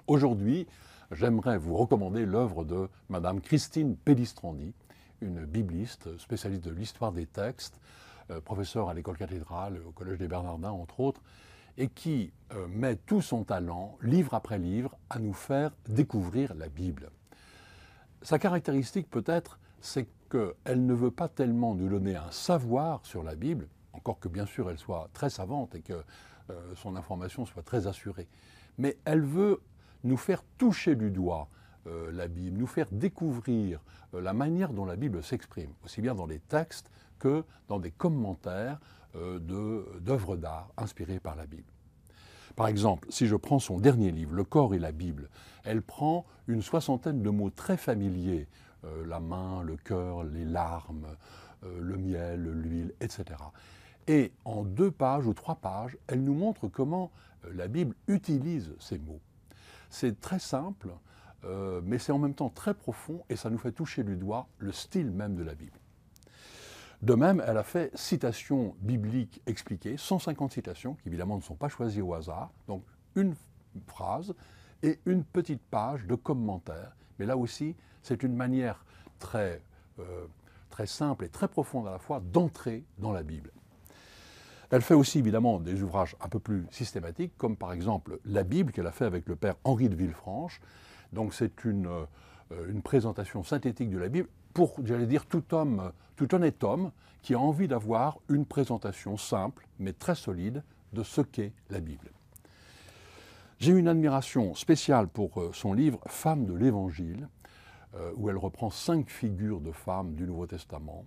Aujourd'hui, j'aimerais vous recommander l'œuvre de Madame Christine Pellistrandi, une bibliste spécialiste de l'histoire des textes, professeure à l'école cathédrale, au Collège des Bernardins entre autres, et qui met tout son talent, livre après livre, à nous faire découvrir la Bible. Sa caractéristique peut-être, c'est qu'elle ne veut pas tellement nous donner un savoir sur la Bible, encore que bien sûr elle soit très savante et que son information soit très assurée, mais elle veut nous faire toucher du doigt la Bible, nous faire découvrir la manière dont la Bible s'exprime, aussi bien dans les textes que dans des commentaires d'œuvres d'art inspirées par la Bible. Par exemple, si je prends son dernier livre, Le corps et la Bible, elle prend une soixantaine de mots très familiers, la main, le cœur, les larmes, le miel, l'huile, etc. Et en 2 pages ou 3 pages, elle nous montre comment la Bible utilise ces mots. C'est très simple, mais c'est en même temps très profond et ça nous fait toucher du doigt le style même de la Bible. De même, elle a fait citations bibliques expliquées, 150 citations, qui évidemment ne sont pas choisies au hasard, donc une phrase et une petite page de commentaires. Mais là aussi, c'est une manière très simple et très profonde à la fois d'entrer dans la Bible. Elle fait aussi évidemment des ouvrages un peu plus systématiques, comme par exemple la Bible qu'elle a fait avec le père Henri de Villefranche. Donc c'est une présentation synthétique de la Bible pour, j'allais dire, tout honnête homme qui a envie d'avoir une présentation simple mais très solide de ce qu'est la Bible. J'ai une admiration spéciale pour son livre « Femmes de l'Évangile », où elle reprend 5 figures de femmes du Nouveau Testament.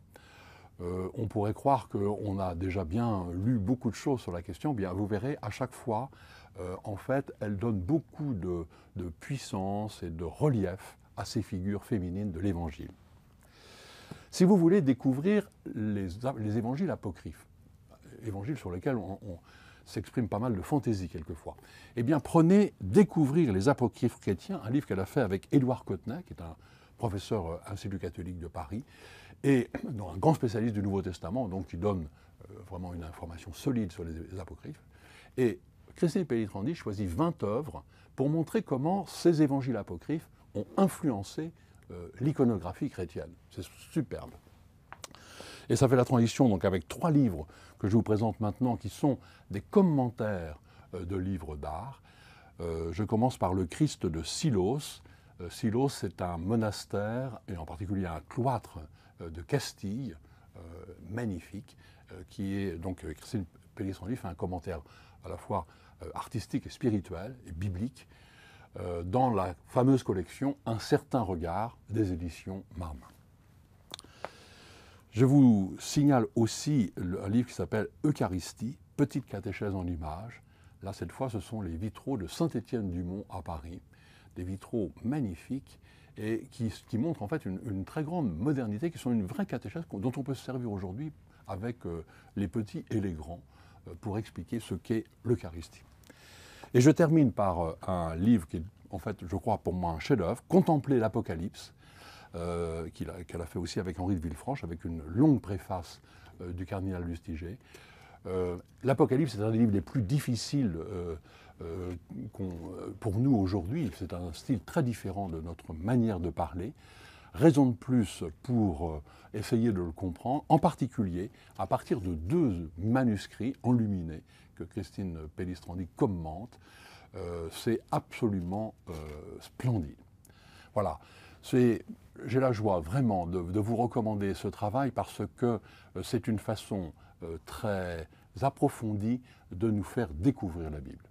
On pourrait croire qu'on a déjà bien lu beaucoup de choses sur la question. Bien, vous verrez, à chaque fois, en fait, elle donne beaucoup de puissance et de relief à ces figures féminines de l'Évangile. Si vous voulez découvrir les évangiles apocryphes, évangiles sur lesquels on s'exprime pas mal de fantaisie quelquefois, eh bien, prenez Découvrir les apocryphes chrétiens, un livre qu'elle a fait avec Édouard Cotenay, qui est un professeur Institut catholique de Paris, et un grand spécialiste du Nouveau Testament, donc qui donne vraiment une information solide sur les apocryphes. Et Christine Pellistrandi choisit 20 œuvres pour montrer comment ces évangiles apocryphes ont influencé l'iconographie chrétienne. C'est superbe. Et ça fait la transition donc avec 3 livres que je vous présente maintenant, qui sont des commentaires de livres d'art. Je commence par Le Christ de Silos. Silos, c'est un monastère, et en particulier un cloître de Castille, magnifique, qui est donc Christine Pellistrandi fait un commentaire à la fois artistique et spirituel et biblique dans la fameuse collection Un certain regard des éditions Marmin. Je vous signale aussi un livre qui s'appelle Eucharistie, petite catéchèse en images. Là, cette fois, ce sont les vitraux de Saint-Étienne-du-Mont à Paris, des vitraux magnifiques et qui montrent en fait une très grande modernité, qui sont une vraie catéchèse dont on peut se servir aujourd'hui avec les petits et les grands pour expliquer ce qu'est l'Eucharistie. Et je termine par un livre qui est en fait, je crois, pour moi un chef-d'œuvre, Contempler l'Apocalypse, qu'elle a fait aussi avec Henri de Villefranche, avec une longue préface du cardinal Lustiger. L'Apocalypse est un des livres les plus difficiles pour nous aujourd'hui. C'est un style très différent de notre manière de parler. Raison de plus pour essayer de le comprendre, en particulier à partir de 2 manuscrits enluminés que Christine Pellistrandi commente. C'est absolument splendide. Voilà. J'ai la joie vraiment de vous recommander ce travail parce que c'est une façon très approfondie de nous faire découvrir la Bible.